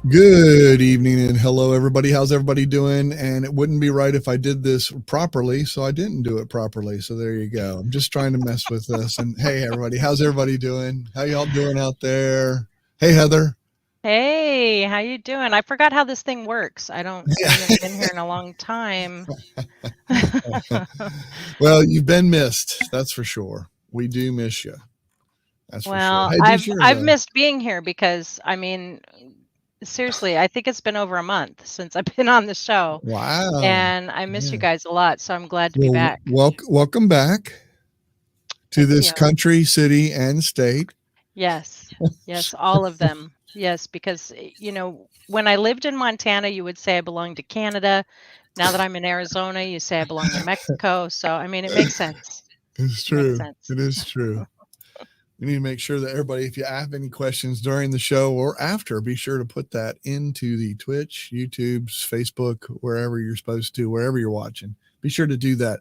Good evening and hello, everybody. How's everybody doing? And it wouldn't be right if I did this properly, so I didn't do it properly. So there you go. I'm just trying to mess with this. And hey, everybody, how's everybody doing? How y'all doing out there? Hey, Heather. Hey, how you doing? I forgot how this thing works. I haven't been here in a long time. Well, you've been missed. That's for sure. We do miss you. That's for sure. Well, Hey, be sure I've to. missed being here because seriously, I think it's been over a month since I've been on the show, Wow. and I miss you Yeah. guys a lot, so I'm glad to be Well, back. welcome back to Thank this you. country, city, and state. Yes. Yes, all of them. Yes, because when I lived in Montana, you would say I belonged to Canada. Now that I'm in Arizona, you say I belong to Mexico. So, it makes sense. It's It makes true. sense. It is true. We need to make sure that everybody, if you have any questions during the show or after, be sure to put that into the Twitch, YouTube's, Facebook, wherever you're supposed to, wherever you're watching. Be sure to do that.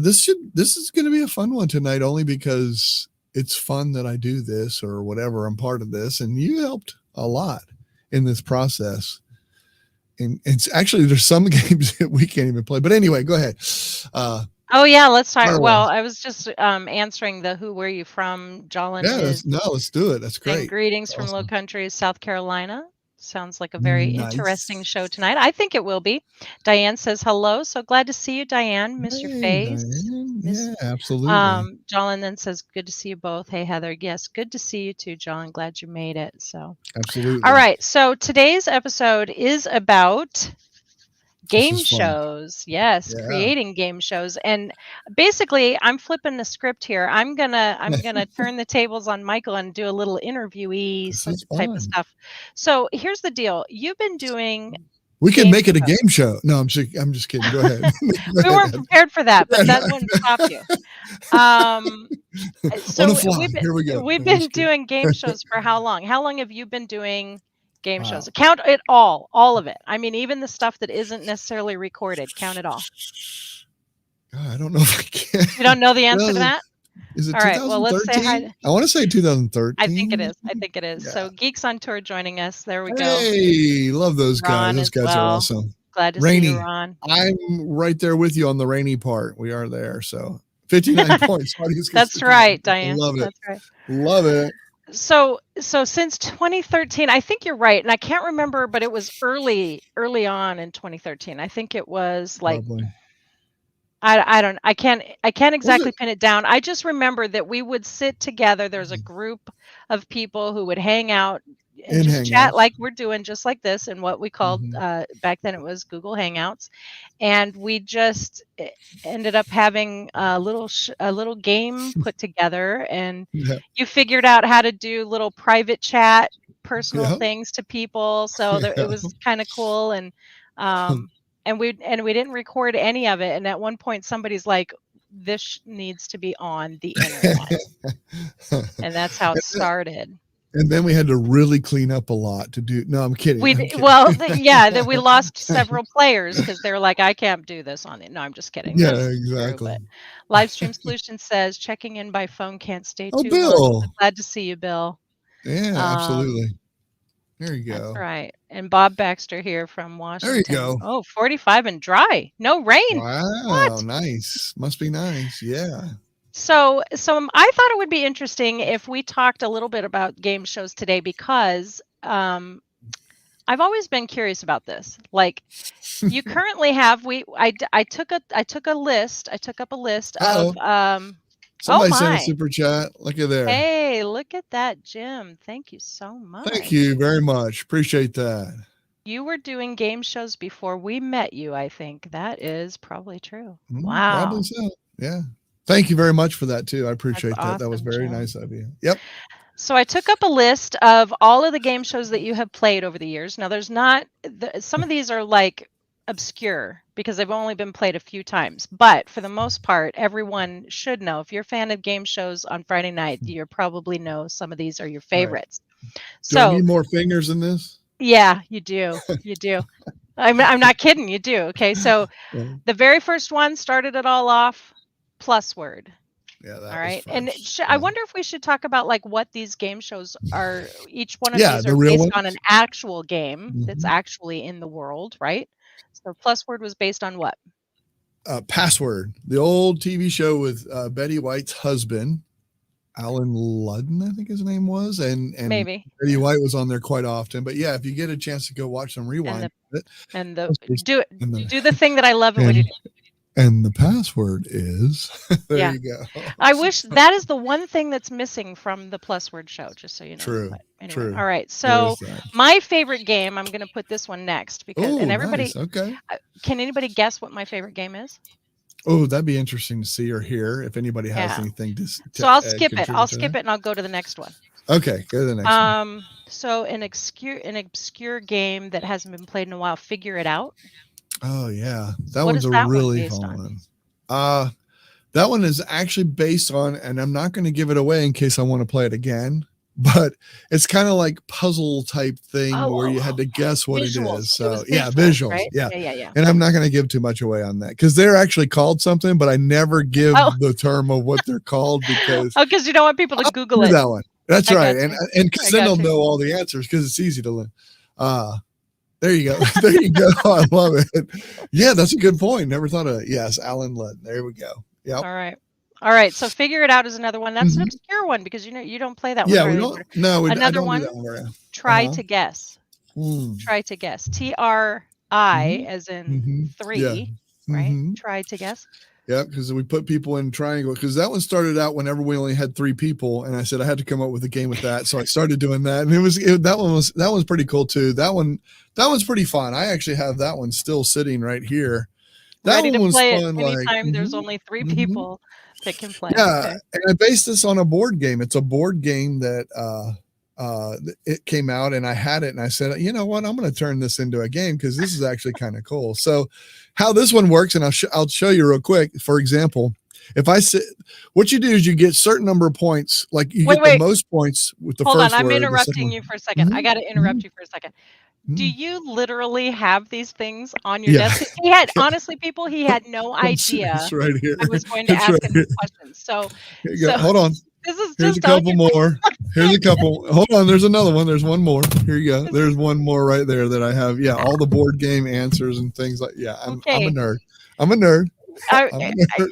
This is going to be a fun one tonight, only because it's fun that I do this or whatever. I'm part of this, and you helped a lot in this process. And it's actually there's some games that we can't even play. But anyway, go ahead. Oh yeah, let's talk. Fire away. Well, I was just answering the who, where you from? Jolin Yeah, is let's do it. That's saying great. greetings from Low Awesome. Country, South Carolina. Sounds like a very interesting Nice. show tonight. I think it will be. Diane says hello. So glad to see you, Diane. Miss your Hey, face. Diane. Miss Yeah, absolutely. Jolin then says good to see you both. Hey Heather. Yes, good to see you too, Jolin. Glad you made it. So all Absolutely. right. So today's episode is about This game is fun. shows. Yes, Yeah. creating game shows. And basically, I'm flipping the script here. I'm gonna turn the tables on Michael and do a little interviewee This is type of fun. stuff. So here's the deal. You've been doing We could game make it a shows. game show. No, I'm just kidding. Go ahead. Go We ahead, weren't Ed. prepared for that, Yeah, but that wouldn't stop you. Um, on the so fly. Here we go. we've I'm been just kidding. doing game shows for how long? How long have you been doing game shows? Count it all of it. Even the stuff that isn't necessarily recorded. Count it all. God, I don't know if I can. You don't know the answer to 2000 that? Is it All right. Well, let's say hi. 2013? I want to say I think it 2013. is. I think it is. Yeah. So Geeks on Tour joining us. There we go. Hey, love those guys. Ron Those as guys are well. awesome. Glad to see you, Rainy. Ron. I'm right there with you on the rainy part. We are there. So 59 points. Audience gets That's 59 right, points. I Diane. love it. That's right. Love it. So since 2013, I think you're right, and I can't remember, but it was early on in 2013. I think it was like Probably. I can't Was exactly it? pin it down. I just remember that we would sit together. There's a group of people who would hang out and In just chat Hangouts. like we're doing, just like this, and what we called Mhm. back then it was Google Hangouts, and we just ended up having a little game put together, and Yeah. you figured out how to do little private chat, personal Yeah. things to people. So it Yeah. was kind of cool, um, and we didn't record any of it. And at one point, somebody's like, "This needs to be on the internet," and that's how it started. And then we had to really clean up a lot to do. No, I'm kidding. I'm kidding. That we lost several players because they're like, "I can't do this on it." No, I'm just kidding. Yeah, That's true. exactly. But Livestream Solution says checking in by phone can't stay Oh, too long. So Bill. glad to see you, Bill. Yeah, Um, absolutely. There you That's go. right. And Bob Baxter here from There you Washington. go. Oh, 45 and dry. No rain. Wow, What? nice. Must be nice. Yeah. So I thought it would be interesting if we talked a little bit about game shows today because I've always been curious about this. Like you currently have I took a list. I took up a list of Uh-oh. oh Somebody sent a my. super chat. Look at there. Hey, look at that, Jim. Thank you so Thank much. you very much. Appreciate that. You were doing game shows before we met you, I think. That is probably true. Wow. Probably so. Yeah. Thank you very much for that too. I That's appreciate that. That was awesome, very Jim. nice of you. Yep. So I took up a list of all of the game shows that you have played over the years. Now, there's not some of these are like obscure because they've only been played a few times. But for the most part, everyone should know. If you're a fan of game shows on Friday night, you probably know some of these are your Right. favorites. Do I So need more fingers in this? yeah, you do. You do. I'm not kidding. You do. Okay. So Yeah. the very first one started it all off, plus word. Yeah, that All was right. fun. And I wonder if we should talk about like what these game shows are. Each one of Yeah, these the are real based ones. on an actual game that's Mhm. actually in the world, right? So Plus Word was based on what? Password, the old TV show with Betty White's husband, Alan Ludden, I think his name was, and Maybe. Betty White was on there quite often. But yeah, if you get a chance to go watch some And rewind, the it and the was based do it in the do the thing that I love it when you and do. and the password is there. Yeah. You go. I wish that is the one thing that's missing from the Plus Word show, just so you know. True, But anyway, true. all right. There is So that. my favorite game, I'm going to put this one next because, Oh, and nice. everybody, Okay. can anybody guess what my favorite game is? Oh, that'd be interesting to see or hear if anybody has Yeah. anything So I'll skip it. I'll contribute to skip that. it and I'll go to the next one. Okay, go to the next one. So an obscure game that hasn't been played in a while, Figure It Out. Oh yeah, that What one's is a that one really based fun on? one. That one is actually based on, and I'm not going to give it away in case I want to play it again, but it's kind of like puzzle type thing where you had to guess what it Visuals. is. It was So yeah, visuals, visuals. right? Yeah. Yeah. And I'm not going to give too much away on that because they're actually called something, but I never give Oh. the term of what they're called because because you don't want people to Google do it. that one. That's I right. got And you. because I then got they'll you. know all the answers because it's easy to learn. There you go. There you go. I love it. Yeah, that's a good point. Never thought of it. Yes, Alan Ludd. There we go. Yep. All right. So Figure It Out is another one. That's an obscure one because you don't play that one. Yeah, we hardly don't. ever. No, I Another don't one. do that one very often. Try to guess. Mm. Try to guess. TRI as in 3, Yeah. right? Mhm. Try to guess. Yeah, because we put people in triangle because that one started out whenever we only had 3 people, and I said I had to come up with a game with that, so I started doing that, and that one's pretty cool too. That one's pretty fun. I actually have that one still sitting right here. That Ready one to was play it fun. anytime there's only 3 people that can play. Yeah, Okay. and I based this on a board game. It's a board game that it came out and I had it and I said, you know what, I'm going to turn this into a game because this is actually kind of cool. So how this one works, and I'll show you real quick. For example, if I say, what you do is you get certain number of points, like you get the most points with the Hold first on, I'm word. interrupting you for a second. I got to interrupt you for a second. Do you literally have these things on your desk? He had, honestly, people, he had no idea It's right here. I was going to ask him these questions. So hold on. This is Here's just a couple more. Here's a couple. Hold on. There's another one. There's one more. Here you go. There's one more right there that I have. Yeah. All the board game answers and things like, yeah, I'm a nerd. I'm a nerd.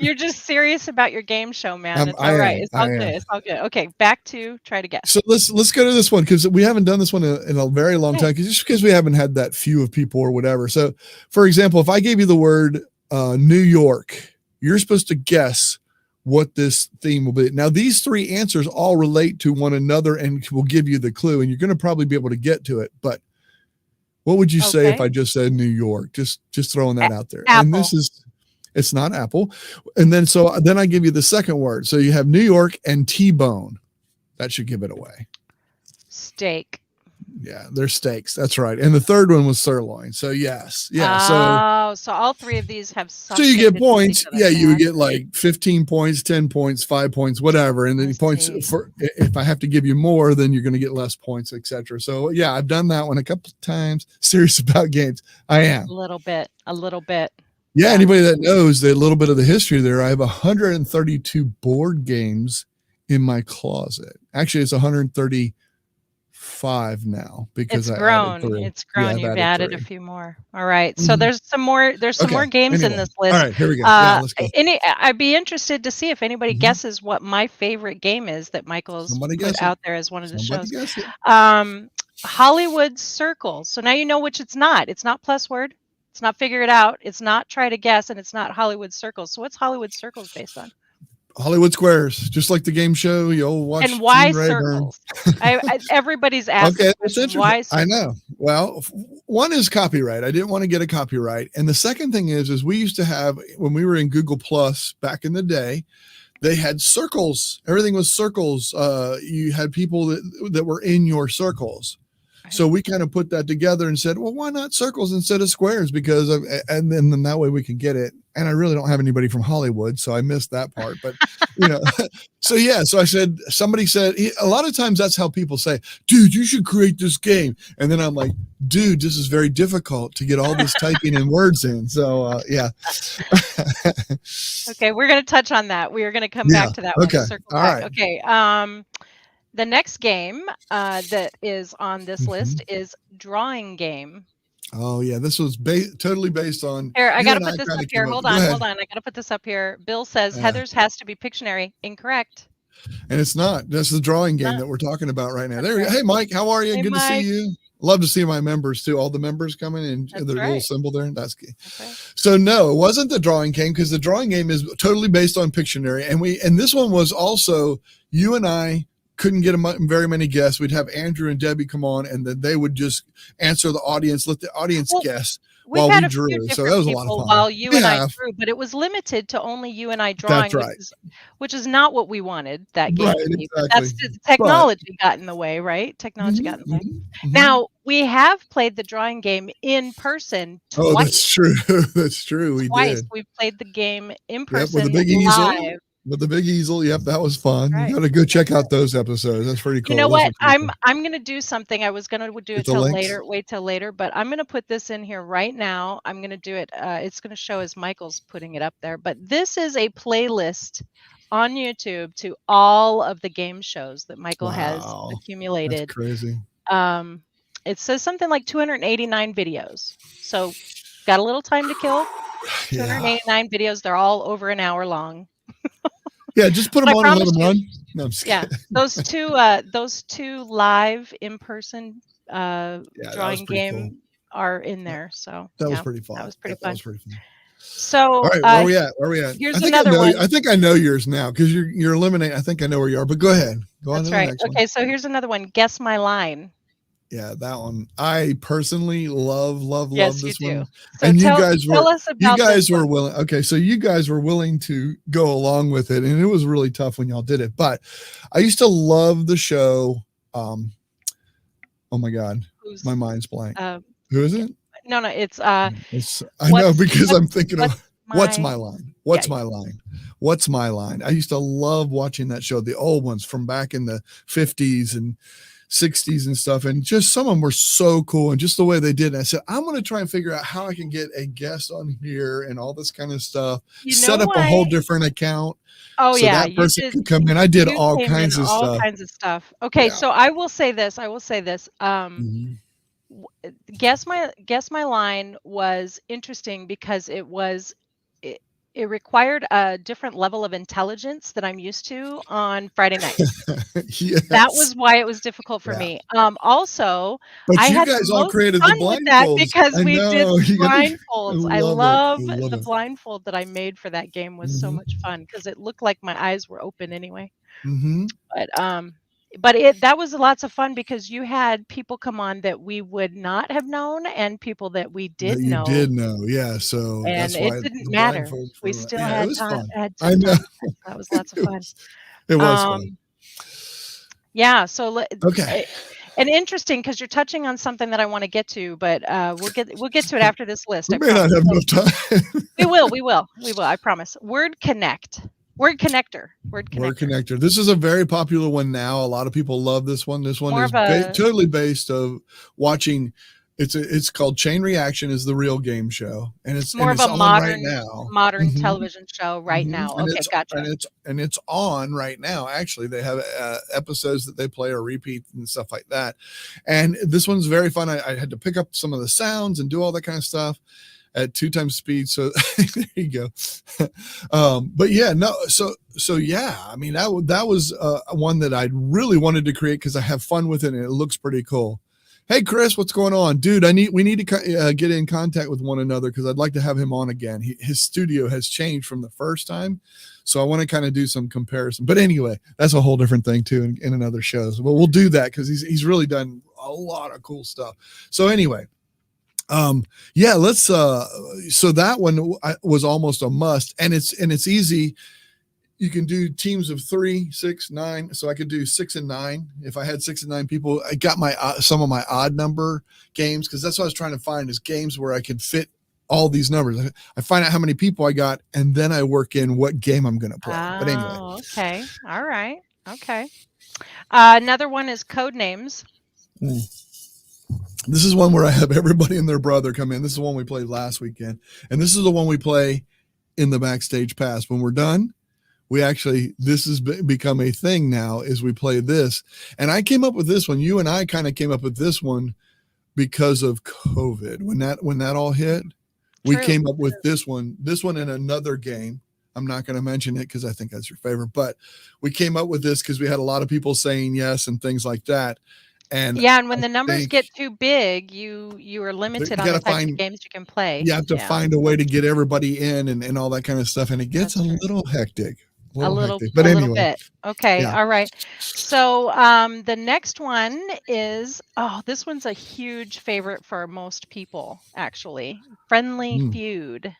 You're just serious about your game show, man. It's all right. It's all good. It's all good. Okay. Back to Try to Guess. So let's go to this one because we haven't done this one in a very long time just because we haven't had that few of people or whatever. So for example, if I gave you the word New York, you're supposed to guess what this theme will be. Now, these 3 answers all relate to one another and will give you the clue, and you're going to probably be able to get to it. But what would you say if I just said New York? Just throwing that out there. Apple. And it's not apple. And then I give you the second word. So you have New York and T-bone. That should give it away. Steak. Yeah, they're steaks. That's right. And the third one was sirloin. So yes. Yeah. So all 3 of these have something. So you get points. Yeah, you would get like 15 points, 10 points, 5 points, whatever. And then points for if I have to give you more, then you're going to get less points, etc. So yeah, I've done that one a couple of times. Serious about games. I am. A little bit. Yeah, anybody that knows a little bit of the history there, I have 132 board games in my closet. Actually, it's 135 now because it's grown. It's grown. You've added a few more. All right. So there's some more. There's some more games in this list. All right, here we go. Yeah, let's go. I'd be interested to see if anybody guesses what my favorite game is that Michael's put out there as one of the shows. Hollywood Circles. So now you know which it's not. It's not Plus Word. It's not Figure It Out. It's not Try to Guess, and it's not Hollywood Circles. So what's Hollywood Circles based on? Hollywood Squares, just like the game show. You'll watch. And why circles? Everybody's asking. Okay, that's interesting. Why circles? I know. Well, one is copyright. I didn't want to get a copyright, and the second thing is we used to have when we were in Google Plus back in the day. They had circles. Everything was circles. You had people that were in your circles. So we kind of put that together and said, well, why not circles instead of squares? And then that way we can get it. and I really don't have anybody from Hollywood, so I missed that part. But so yeah, so I said, somebody said, a lot of times that's how people say, dude, you should create this game, and then I'm like, dude, this is very difficult to get all this typing and words in. So yeah. Okay, we're going to touch on that. We are going to come back to that. Okay. One. Circle all back. right. Okay. The next game that is on this list is Drawing Game. Oh yeah, this was totally based on. Here, I got to put this up here. Hold on. I got to put this up here. Bill says Heather's has to be Pictionary. Incorrect. And it's not. That's the drawing game that we're talking about right now. There we go. Hey, Mike, how are you? Hey, good Mike. to see you. Love to see my members too. All the members coming and the little symbol there. That's key. Right. So no, it wasn't the drawing game, because the drawing game is totally based on Pictionary. And this one was also, you and I couldn't get very many guests. We'd have Andrew and Debbie come on, and then they would just answer the audience, let the audience guess while we drew. So that was a lot of fun. While you and I drew, but it was limited to only you and I drawing, which is not what we wanted that game to be. Exactly. That's the technology got in the way, right? Technology got in the way. Now, we have played the drawing game in person twice. Oh, that's true. That's true. We did. We've played the game in person with the big easel. With the big easel, yep, that was fun. Right. You got to go check out those episodes. That's pretty cool. You know what? I'm going to do something. I was going to do it till later. Wait till later, but I'm going to put this in here right now. I'm going to do it. It's going to show as Michael's putting it up there. But this is a playlist on YouTube to all of the game shows that Michael has accumulated. That's crazy. It says something like 289 videos. So got a little time to kill. 289 videos. They're all over an hour long. Yeah, just put them on and let them run. No, I'm just kidding. those two live in person drawing game are in there. So that was pretty fun. That was pretty fun. So all right, where we at? Here's another one. I think I know yours now, because you're eliminating. I think I know where you are, but go ahead. Go on to the next one. Okay, so here's another one. Guess my line. Yeah, that one. I personally love this one. So and tell us about you guys were willing. Okay, so you guys were willing to go along with it, and it was really tough when y'all did it. But I used to love the show. Oh my God, my mind's blank. Who is it? No, it's I know, because I'm thinking of what's my line? What's my line? What's my line? I used to love watching that show, the old ones from back in the 50s and 60s and stuff, and just some of them were so cool, and just the way they did. And I said, I'm going to try and figure out how I can get a guest on here and all this kind of stuff. Set up a whole different account. Oh, so that person could come in. I did all kinds of stuff. Okay, so I will say this. Guess my line was interesting because it required a different level of intelligence that I'm used to on Friday nights. Yes. That was why it was difficult for me. Also, but I you guys all created the blindfolds because we did blindfolds. I love the blindfold that I made for that game. Was so much fun because it looked like my eyes were open anyway. But that was lots of fun because you had people come on that we would not have known and people that we did know. You did know, yeah. So and that's why it didn't matter. We still had time. I know. That was lots of fun. It was fun. Yeah. So okay. And interesting because you're touching on something that I want to get to, but we'll get to it after this list. We may not have enough time. We will. I promise. Word connector. Word connector. This is a very popular one now. A lot of people love this one. This one is totally based of watching. It's called Chain Reaction is the real game show, and it's more of a modern mm-hmm. television show right now. And okay, gotcha. And it's on right now. Actually, they have episodes that they play or repeat and stuff like that. And this one's very fun. I had to pick up some of the sounds and do all that kind of stuff at 2 times speed. So there you go. But yeah, no. So yeah, I mean, that was one that I really wanted to create because I have fun with it and it looks pretty cool. Hey, Chris, what's going on? Dude, we need to get in contact with one another because I'd like to have him on again. His studio has changed from the first time. So I want to kind of do some comparison. But anyway, that's a whole different thing too in another show. But we'll do that because he's really done a lot of cool stuff. So anyway, yeah, let's so that one was almost a must, and it's easy. You can do teams of 3, 6, 9. So I could do 6 and 9. If I had 6 and 9 people, I got my some of my odd number games because that's what I was trying to find is games where I could fit all these numbers. I find out how many people I got, and then I work in what game I'm going to play. But anyway. Oh, okay. All right. Okay. Another one is code names. This is one where I have everybody and their brother come in. This is the one we played last weekend. And this is the one we play in the backstage pass. When we're done, this has become a thing now, is we play this. And I came up with this one. You and I kind of came up with this one because of COVID. When that all hit, we came up with this one in another game. I'm not going to mention it because I think that's your favorite, but we came up with this because we had a lot of people saying yes and things like that. And when the numbers get too big, you are limited on the type of games you can play. You have to find a way to get everybody in and all that kind of stuff. And it gets a little hectic. A little anyway. bit. Okay. Yeah. All right. So the next one is, this one's a huge favorite for most people, actually. Friendly Feud.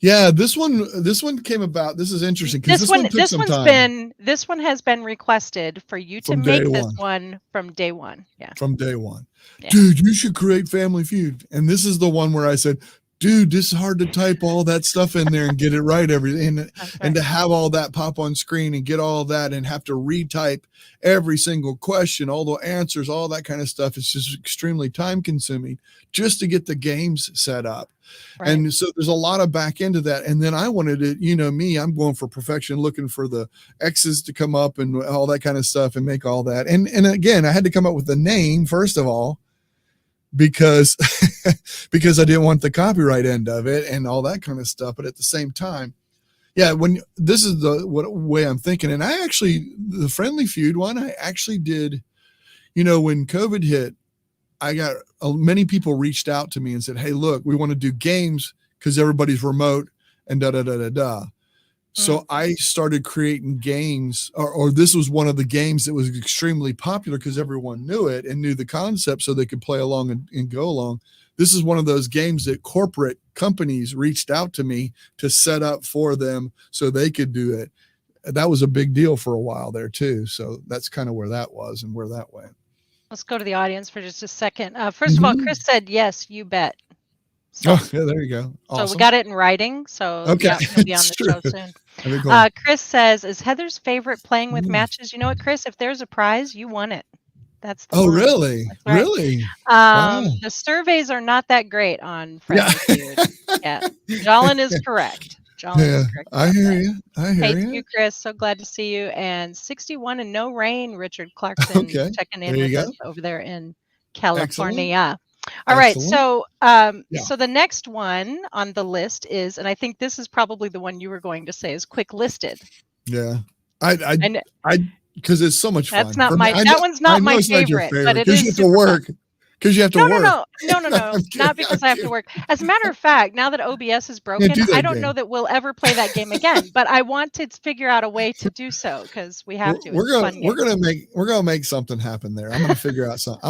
Yeah, this one came about. This is interesting because this one took some time. This one has been requested for you to make this one from day one. Yeah. From day one. Yeah. Dude, you should create Family Feud. And this is the one where I said, dude, this is hard to type all that stuff in there and get it right and to have all that pop on screen and get all that and have to retype every single question, all the answers, all that kind of stuff. It's just extremely time consuming just to get the games set up. Right. And so there's a lot of back end of that. And then I wanted it, me, I'm going for perfection, looking for the X's to come up and all that kind of stuff and make all that. And again, I had to come up with the name, first of all, because I didn't want the copyright end of it and all that kind of stuff. But at the same time, when this is the way I'm thinking. And I actually, the Friendly Feud one, I actually did, when COVID hit, I got many people reached out to me and said, hey, look, we want to do games because everybody's remote and da. So I started creating games, or this was one of the games that was extremely popular because everyone knew it and knew the concept so they could play along and go along. This is one of those games that corporate companies reached out to me to set up for them so they could do it. That was a big deal for a while there too. So that's kind of where that was and where that went. Let's go to the audience for just a second. First of all, Chris said, yes, you bet. So, there you go. Awesome. So we got it in writing. So he'll be on the show soon. Cool. Chris says, is Heather's favorite playing with matches? You know what, Chris? If there's a prize, you won it. That's the one. Really? Right. Really? Wow. The surveys are not that great on Friendly Feud. Yeah. Jolin is correct. I hear you. Thank you, Chris. So glad to see you. And 61 and no rain, Richard Clarkson checking in with us over there in California. Excellent. All right. So so the next one on the list is, and I think this is probably the one you were going to say, is quick listed. Yeah. I because it's so much fun. That's not that one's not my favorite, but it is super fun. Because you have to work. No. Not because I have to work. As a matter of fact, now that OBS is broken, I don't know that we'll ever play that game again. But I want to figure out a way to do so because we have to. We're gonna make something happen there. I'm gonna figure out something.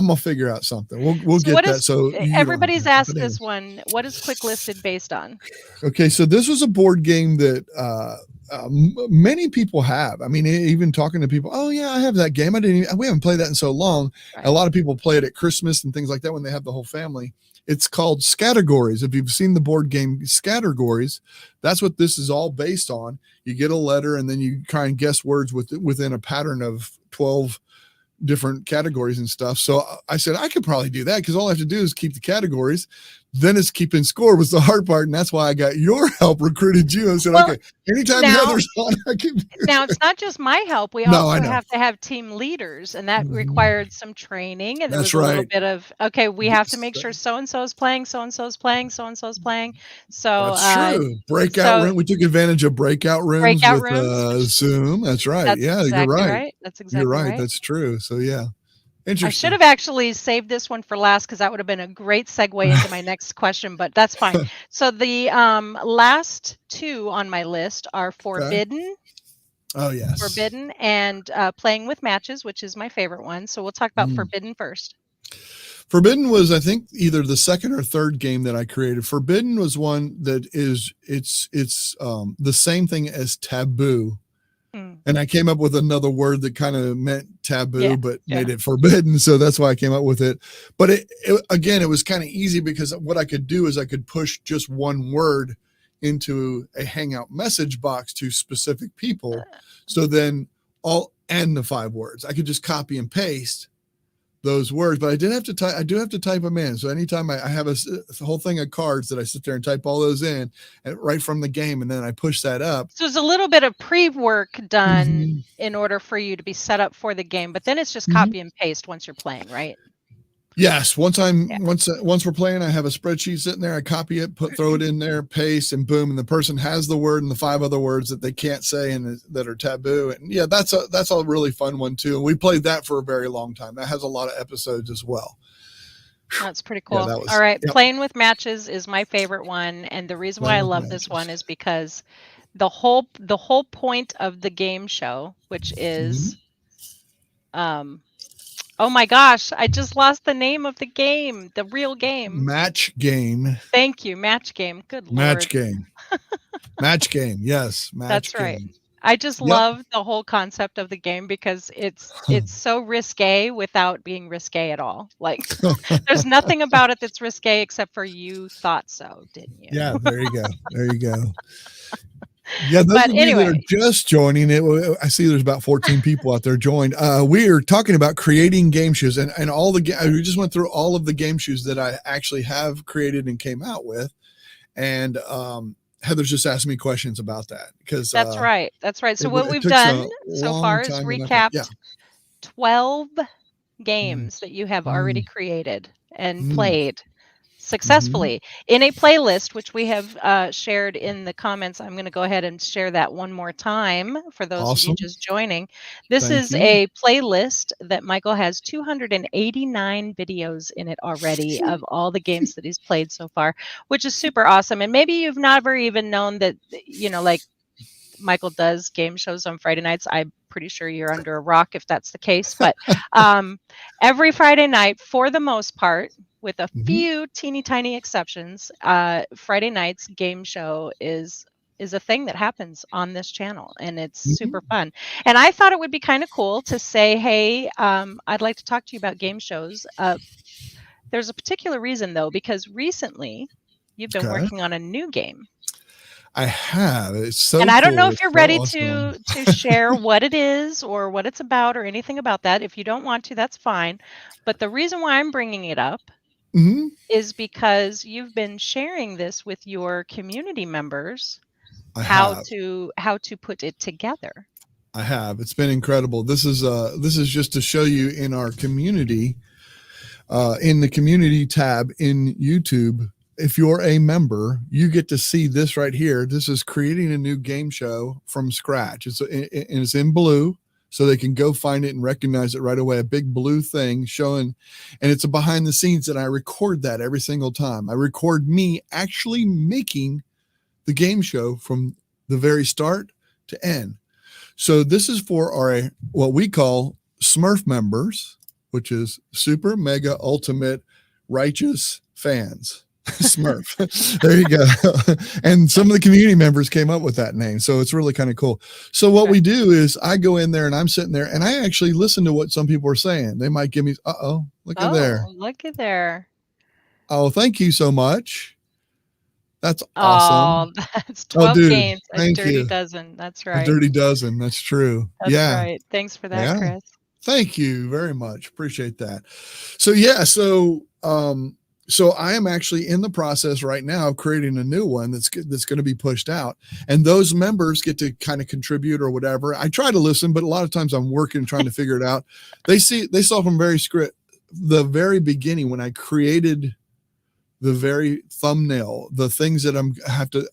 We'll get that. So everybody's asked this one. What is quick listed based on? Okay, so this was a board game that many people have. I mean, even talking to people, oh yeah, I have that game. We haven't played that in so long. Right. A lot of people play it at Christmas and things like that when they have the whole family. It's called Scattergories. If you've seen the board game Scattergories, that's what this is all based on. You get a letter and then you try and guess words within a pattern of 12 different categories and stuff. So I said, I could probably do that because all I have to do is keep the categories. Then it's keeping score was the hard part. And that's why I got your help, recruited you and said, okay, anytime Heather's on, I can do Now, it's not just my help. We also have to have team leaders, and that required some training. And there was a little bit of, we have to make sure so-and-so is playing, so-and-so is playing, so-and-so is playing. So that's true. Breakout room. We took advantage of breakout rooms with Zoom. That's right. That's exactly you're right. That's exactly you're right. That's true. So yeah. I should have actually saved this one for last because that would have been a great segue into my next question, but that's fine. So the last two on my list are Forbidden. Oh, yes. Forbidden and Playing with Matches, which is my favorite one. So we'll talk about Forbidden first. Forbidden was, I think, either the second or third game that I created. Forbidden was one that it's the same thing as Taboo. Mm. And I came up with another word that kind of meant taboo, Yeah. but Yeah. made it forbidden. So that's why I came up with it. But again, it was kind of easy because what I could do is I could push just one word into a Hangout message box to specific people. So then and the 5 words, I could just copy and paste those words, but I do have to type them in. So anytime I have a whole thing of cards that I sit there and type all those in right from the game, and then I push that up. So there's a little bit of pre-work done in order for you to be set up for the game, but then it's just copy and paste once you're playing, right? Yes. Once we're playing, I have a spreadsheet sitting there. I copy it, throw it in there, paste, and boom. And the person has the word and the 5 other words that they can't say and that are taboo. And yeah, that's a really fun one too. And we played that for a very long time. That has a lot of episodes as well. That's pretty cool. Yeah, all right. Yep. Playing with matches is my favorite one. And the reason why I love this one is because the whole point of the game show, which is, oh my gosh, I just lost the name of the game, the real game. Match game. Thank you. Match game. Good Lord. Match game. Match game. Yes. Match That's game. right. I just love the whole concept of the game because it's so risque without being risque at all. Like there's nothing about it that's risque except for you thought so, didn't you? Yeah, there you go. There you go. Yeah, those of you that are just joining it, I see there's about 14 people out there joined. We are talking about creating game shows and all we just went through all of the game shows that I actually have created and came out with. And Heather's just asking me questions about that because that's right. So what we've done so far is recapped 12 games that you have already created and played successfully in a playlist, which we have shared in the comments. I'm going to go ahead and share that one more time for those of you just joining. This is a playlist that Michael has 289 videos in it already of all the games that he's played so far, which is super awesome. And maybe you've never even known that, like Michael does game shows on Friday nights. I'm pretty sure you're under a rock if that's the case. But every Friday night, for the most part, with a few teeny tiny exceptions, Friday night's game show is a thing that happens on this channel, and it's super fun. And I thought it would be kind of cool to say, hey, I'd like to talk to you about game shows. There's a particular reason, though, because recently you've been working on a new game. I have. It's so and I don't know if you're ready awesome. to share what it is or what it's about or anything about that. If you don't want to, that's fine. But the reason why I'm bringing it up is because you've been sharing this with your community members, how to put it together. I have. It's been incredible. This is just to show you in our community, in the community tab in YouTube. If you're a member, you get to see this right here. This is creating a new game show from scratch. It's in blue, so they can go find it and recognize it right away. A big blue thing showing, and it's a behind the scenes, and I record that every single time. I record me actually making the game show from the very start to end. So this is for our, what we call Smurf members, which is super mega ultimate righteous fans. Smurf. There you go. And some of the community members came up with that name. So it's really kind of cool. So what we do is I go in there and I'm sitting there and I actually listen to what some people are saying. They might give me, look at there. Look at there. Oh, thank you so much. That's awesome. Oh, that's 12 games. A dirty dozen. That's right. A dirty dozen. That's true. That's right. Thanks for that, Chris. Thank you very much. Appreciate that. So yeah, so I am actually in the process right now of creating a new one that's going to be pushed out, and those members get to kind of contribute or whatever. I try to listen, but a lot of times I'm working trying to figure it out. They saw from the very beginning when I created the very thumbnail, the things that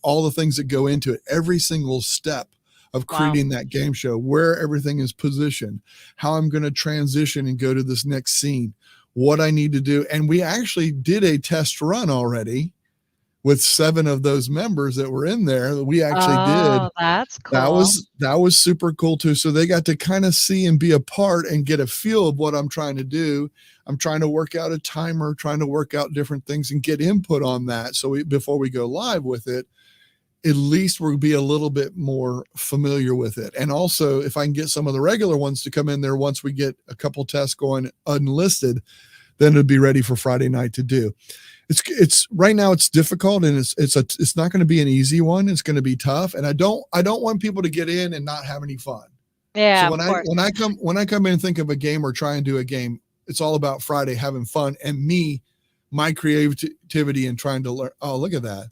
all the things that go into it, every single step of creating that game show, where everything is positioned, how I'm going to transition and go to this next scene, what I need to do. And we actually did a test run already with 7 of those members that were in there. We actually did. That's cool. That was super cool too. So they got to kind of see and be a part and get a feel of what I'm trying to do. I'm trying to work out a timer, trying to work out different things and get input on that. So before we go live with it, at least we'll be a little bit more familiar with it. And also, if I can get some of the regular ones to come in there once we get a couple tests going unlisted, then it'll be ready for Friday night to do. It's right now it's difficult, and it's not going to be an easy one. It's going to be tough, and I don't want people to get in and not have any fun. Yeah. So when I come in and think of a game or try and do a game, it's all about Friday having fun and my creativity and trying to learn. Oh, look at that.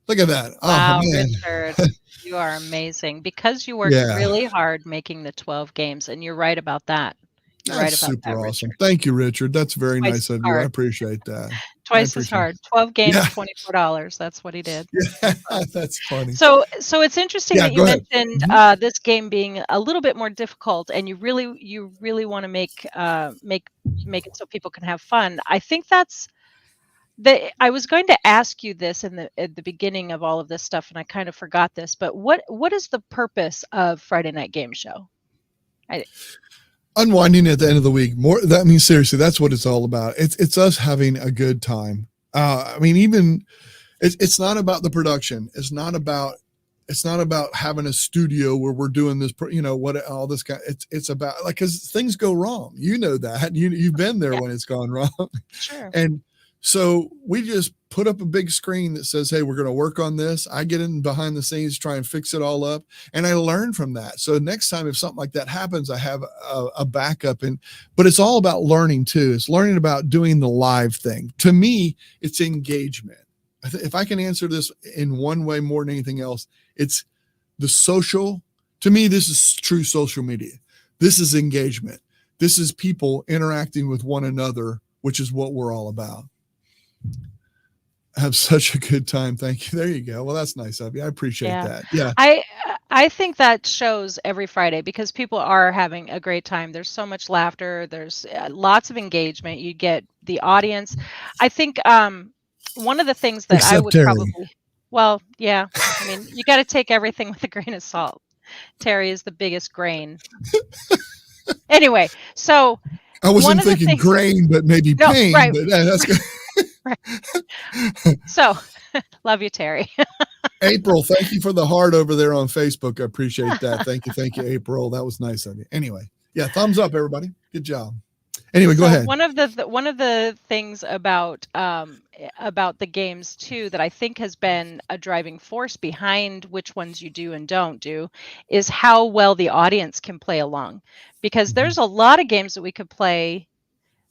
Look at that. Wow, Oh, man. Richard, you are amazing because you worked really hard making the 12 games, and you're right about that. You're right That's about super that, awesome. Richard. Thank you, Richard. That's very Twice nice as of you. I hard. appreciate that. Twice as hard. 12 games, Yeah. $24. That's what he did. Yeah, that's funny. So it's interesting that you go ahead. mentioned this game being a little bit more difficult, and you really want to make it so people can have fun. I think that's I was going to ask you this at the beginning of all of this stuff, and I kind of forgot this. But what is the purpose of Friday Night Game Show? Unwinding at the end of the week. Seriously, that's what it's all about. It's us having a good time. Even it's not about the production. It's not about having a studio where we're doing this, all this kind. It's about because things go wrong. You know that you've been there when it's gone wrong. Sure. And so we just put up a big screen that says, hey, we're going to work on this. I get in behind the scenes, try and fix it all up. And I learn from that. So next time, if something like that happens, I have a backup. But it's all about learning too. It's learning about doing the live thing. To me, it's engagement. If I can answer this in one way more than anything else, it's the social. To me, this is true social media. This is engagement. This is people interacting with one another, which is what we're all about. Have such a good time. Thank you. There you go. Well, that's nice of you. I appreciate that. Yeah. I think that shows every Friday because people are having a great time. There's so much laughter. There's lots of engagement. You get the audience. I think one of the things that I would Terry. you got to take everything with a grain of salt. Terry is the biggest grain. Anyway, so I wasn't thinking grain, but maybe pain. Right. But that's good. Right. So, love you, Terry. April, thank you for the heart over there on Facebook. I appreciate that. Thank you, April. That was nice of you. Anyway, thumbs up, everybody. Good job. Anyway, go ahead. One of the things about the games too that I think has been a driving force behind which ones you do and don't do is how well the audience can play along, because there's a lot of games that we could play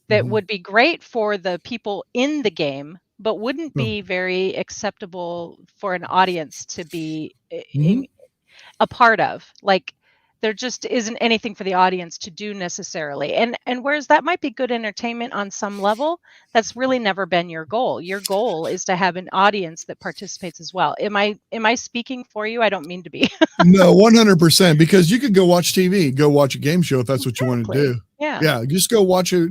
that would be great for the people in the game, but wouldn't be very acceptable for an audience to be a part of. Like, there just isn't anything for the audience to do necessarily. And whereas that might be good entertainment on some level, that's really never been your goal. Your goal is to have an audience that participates as well. Am I speaking for you? I don't mean to be. No, 100%, because you could go watch TV, go watch a game show if that's what you want to do. Yeah. Just go watch a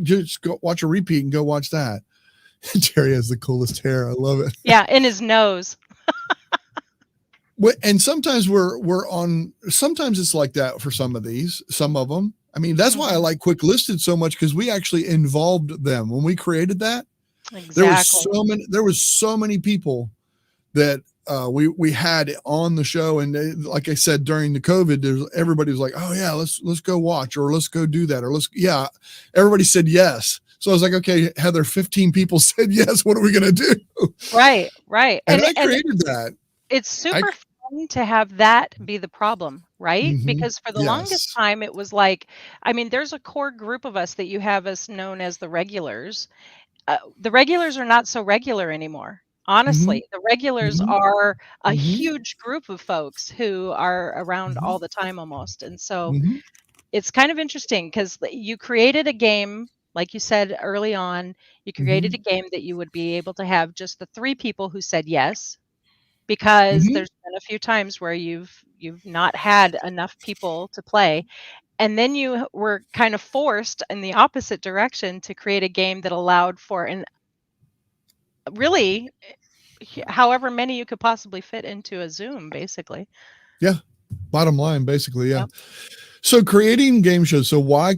repeat and go watch that. Terry has the coolest hair. I love it. Yeah, in his nose. And sometimes sometimes it's like that for some of them. I mean, that's why I like Quick Listed so much, because we actually involved them when we created that. Exactly. There was so many people that we had on the show. And like I said, during the COVID, everybody was like, oh yeah, let's go watch, or let's go do that. Or everybody said yes. So I was like, okay, Heather, 15 people said yes. What are we going to do? Right. And I created that. It's super fun to have that be the problem, right? Because for the longest time, it was like, there's a core group of us that you have us known as the regulars. The regulars are not so regular anymore. Honestly, the regulars are a huge group of folks who are around all the time almost. And so it's kind of interesting because you created a game, like you said early on, you created a game that you would be able to have just the 3 people who said yes, because there's been a few times where you've not had enough people to play. And then you were kind of forced in the opposite direction to create a game that allowed for really however many you could possibly fit into a Zoom, basically. Yeah. Bottom line, basically, yeah. Yep. So creating game shows. So why,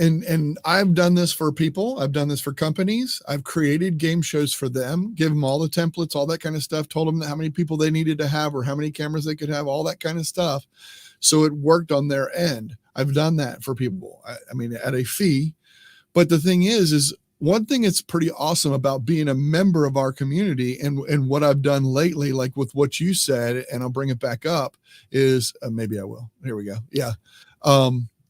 and I've done this for people. I've done this for companies. I've created game shows for them, give them all the templates, all that kind of stuff, told them how many people they needed to have or how many cameras they could have, all that kind of stuff. So it worked on their end. I've done that for people. I mean, at a fee. But the thing is one thing that's pretty awesome about being a member of our community and what I've done lately, like with what you said, and I'll bring it back up, is maybe I will. Here we go. Yeah.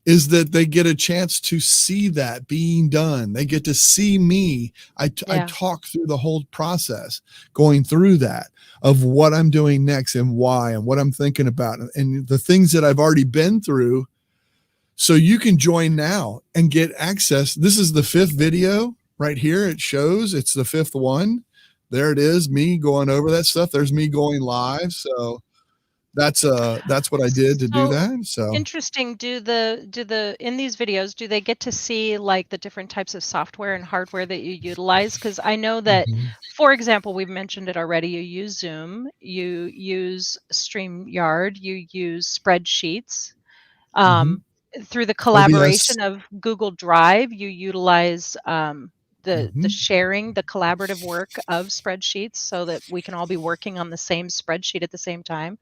Is that they get a chance to see that being done. They get to see me. I talk through the whole process, going through that of what I'm doing next and why and what I'm thinking about and the things that I've already been through. So you can join now and get access. This is the 5th video right here. It shows it's the 5th one. There it is, me going over that stuff. There's me going live. So that's what I did to do that. So interesting. Do the in these videos, do they get to see like the different types of software and hardware that you utilize? Because I know that, for example, we've mentioned it already. You use Zoom, you use StreamYard, you use spreadsheets. Through the collaboration of Google Drive, you utilize the sharing, the collaborative work of spreadsheets so that we can all be working on the same spreadsheet at the same time.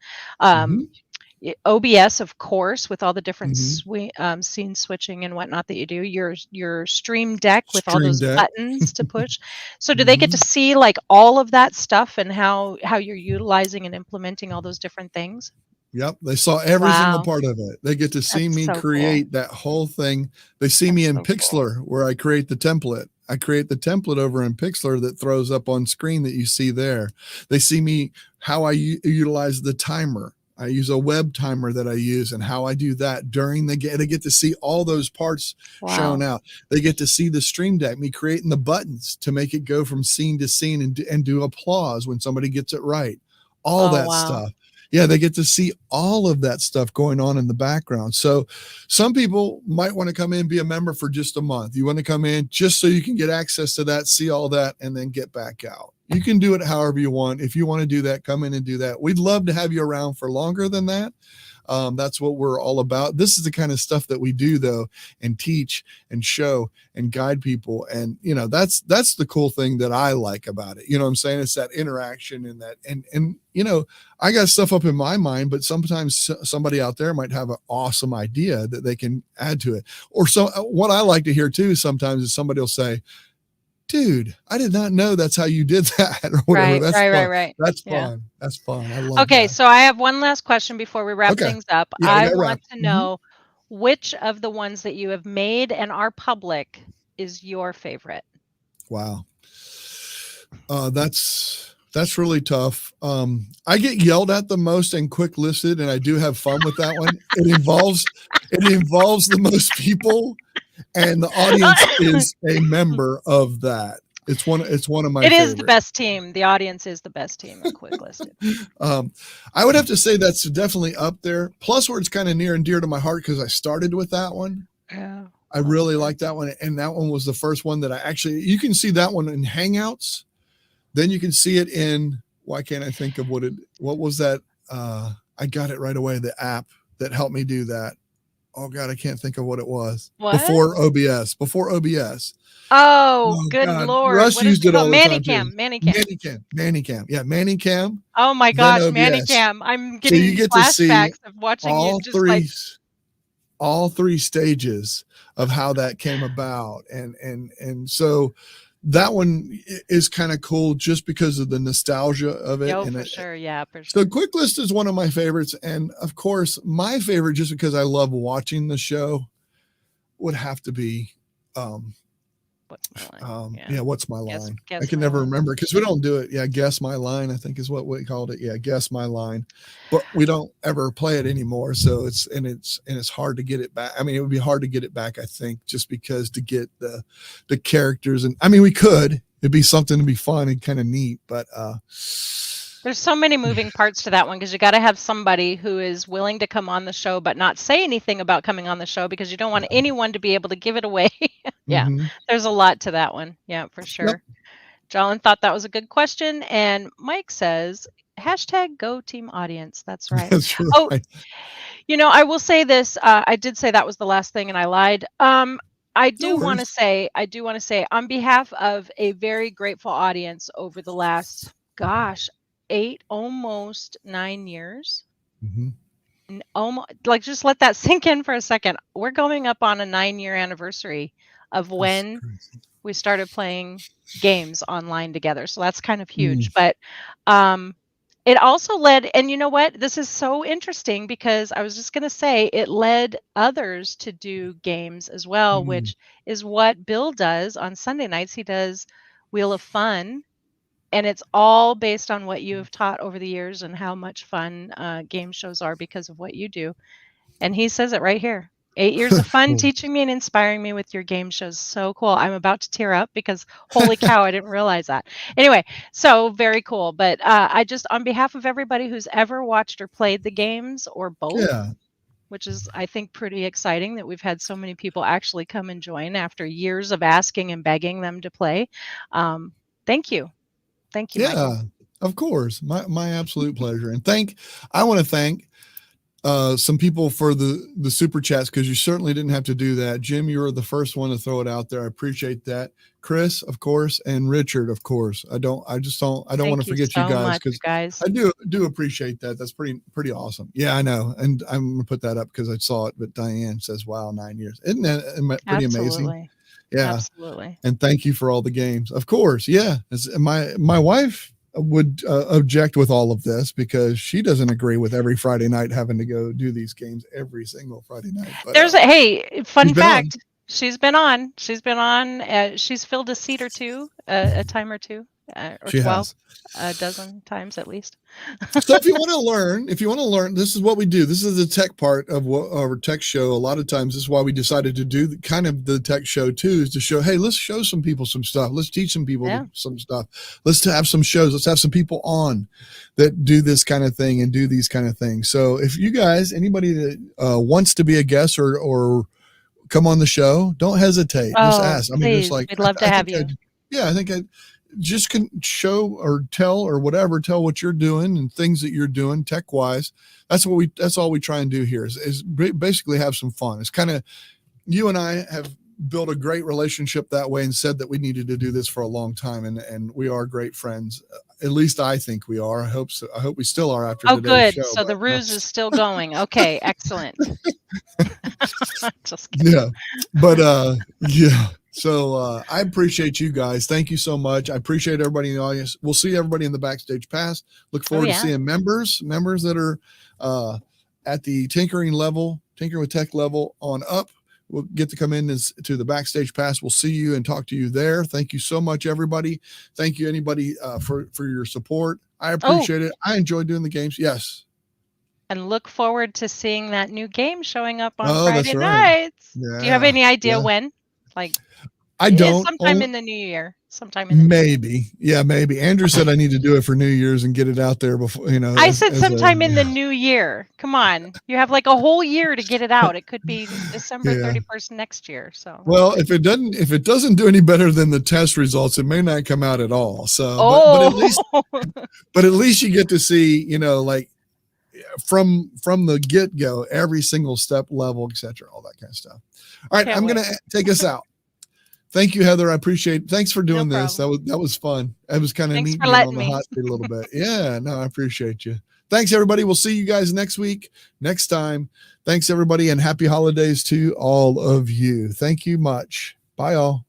OBS, of course, with all the different scene switching and whatnot that you do. Your Stream Deck with all those buttons to push. So do they get to see like all of that stuff and how you're utilizing and implementing all those different things? Yep. They saw every single part of it. They get to see me create that whole thing. They see me in Pixlr where I create the template. I create the template over in Pixlr that throws up on screen that you see there. They see me, how I utilize the timer. I use a web timer that I use and how I do that during they get to see all those parts shown out. They get to see the Stream Deck, me creating the buttons to make it go from scene to scene and do applause when somebody gets it right. All that stuff. Yeah, they get to see all of that stuff going on in the background. So some people might want to come in, be a member for just a month. You want to come in just so you can get access to that, see all that, and then get back out. You can do it however you want. If you want to do that, come in and do that. We'd love to have you around for longer than that. That's what we're all about. This is the kind of stuff that we do though, and teach and show and guide people. And, you know, that's the cool thing that I like about it. You know what I'm saying? It's that interaction and that, and, you know, I got stuff up in my mind, but sometimes somebody out there might have an awesome idea that they can add to it. Or so what I like to hear too, sometimes is somebody will say, dude, I did not know that's how you did that or whatever. That's fun. That's fun. That's fun. I love that. So I have one last question before we wrap things up. I want to know which of the ones that you have made and are public is your favorite. Wow. That's really tough. I get yelled at the most and quick listed, and I do have fun with that one. It involves the most people. And the audience is a member of that. It's one of my favorites. Is the best team. The audience is the best team in Quick Listed. I would have to say that's definitely up there. Plus where it's kind of near and dear to my heart because I started with that one. Yeah. I really like that one. And that one was the first one that you can see that one in Hangouts. Then you can see it in, why can't I think of what was that? I got it right away. The app that helped me do that. Oh God, I can't think of what it was. Before OBS. Oh, good God. Lord. Russ used it all the time. Mannycam. Yeah, Mannycam. Oh my gosh, Mannycam. I'm getting you get flashbacks of watching all three stages of how that came about. And so that one is kind of cool just because of the nostalgia of it. For sure. So Quick List is one of my favorites. And of course, my favorite, just because I love watching the show, would have to be What's My Line? What's My Line? I can never remember because we don't do it. Yeah, Guess My Line, I think is what we called it. Yeah, Guess My Line. But we don't ever play it anymore. So it's hard to get it back. I mean, it would be hard to get it back, I think, just because to get the characters. And I mean, we could. It'd be something to be fun and kind of neat. But there's so many moving parts to that one because you got to have somebody who is willing to come on the show but not say anything about coming on the show because you don't want anyone to be able to give it away. There's a lot to that one. Yeah, for sure. Jolyn thought that was a good question. And Mike says, Hashtag Go Team Audience. That's right. That's Oh, right. I will say this. I did say that was the last thing, and I lied. I No do want to worries. say, on behalf of a very grateful audience over the last, gosh, 8, almost 9 years. Mhm. Almost, like, just let that sink in for a second. We're going up on a 9-year anniversary of That's when crazy. we started playing games online together. So that's kind of Mm, huge. But um, it also led, and you know what? This is so interesting because I was just going to say it led others to do games as well, mm, which is what Bill does on Sunday nights. He does Wheel of Fun, and it's all based on what you have taught over the years and how much fun game shows are because of what you do. And he says it right here. 8 years of fun cool. teaching me and inspiring me with your game shows. So cool. I'm about to tear up because holy cow, I didn't realize that. Anyway, so very cool. But I just, on behalf of everybody who's ever watched or played the games or both, Yeah. which is, I think, pretty exciting that we've had so many people actually come and join after years of asking and begging them to play. Thank you. Thank you, Michael. Yeah. Of course. My absolute pleasure. And I want to thank some people for the super chats, because you certainly didn't have to do that. Jim, you were the first one to throw it out there. I appreciate that. Chris, of course, and Richard, of course. I don't want to Thank you forget you so guys, much, because guys. I do appreciate that. That's pretty awesome. Yeah, I know. And I'm gonna put that up because I saw it. But Diane says, "Wow, 9 years. Isn't that pretty amazing?" Absolutely. Yeah. Absolutely. And thank you for all the games. Of course. Yeah. My wife would object with all of this because she doesn't agree with every Friday night having to go do these games every single Friday night. But Hey, she's fun been on. fact. She's been on. She's filled a seat or two, a time or two, or She 12, has. a dozen times at least. So if you want to learn, this is what we do. This is the tech part of what our tech show. A lot of times, this is why we decided to do kind of the tech show too, is to show, hey, let's show some people some stuff. Let's teach some people Yeah. some stuff. Let's have some shows. Let's have some people on that do this kind of thing and do these kind of things. So if you guys, anybody that wants to be a guest or come on the show, don't hesitate. Just Oh, ask. I mean, just please. like, We'd love to I have think you. I think I just can show or tell or whatever, tell what you're doing and things that you're doing tech wise. That's all we try and do here is basically have some fun. It's kind of, you and I have built a great relationship that way and said that we needed to do this for a long time. And we are great friends. At least I think we are. I hope so. I hope we still are after Oh, today's good. show. So the But no. ruse is still going. Okay, excellent. Just kidding. Yeah. But yeah. So I appreciate you guys. Thank you so much. I appreciate everybody in the audience. We'll see everybody in the backstage pass. Look Oh, forward to yeah. seeing members that are at the tinkering with tech level on up. We'll get to come in to the backstage pass. We'll see you and talk to you there. Thank you so much, everybody. Thank you, anybody, for your support. I appreciate it. I enjoy doing the games. Yes. And look forward to seeing that new game showing up on Oh, that's Friday right. nights. Do you have Yeah. any idea Yeah. when? Like, I it's don't. sometime in the new year. Sometime in the new year. Maybe. Yeah, maybe. Andrew said I need to do it for New Year's and get it out there before, I said sometime in the new year. Come on. You have like a whole year to get it out. It could be December Yeah. 31st next year. So Well, if it doesn't do any better than the test results, it may not come out at all. So but at least you get to see, like from the get-go, every single step level, etc., all that kind of stuff. All right, I'm going to take us out. Thank you, Heather. I appreciate it. Thanks for doing this. That was fun. It was kind of neat being on the hot seat a little bit. Yeah, no, I appreciate you. Thanks, everybody. We'll see you guys next week, next time. Thanks, everybody, and happy holidays to all of you. Thank you much. Bye, all.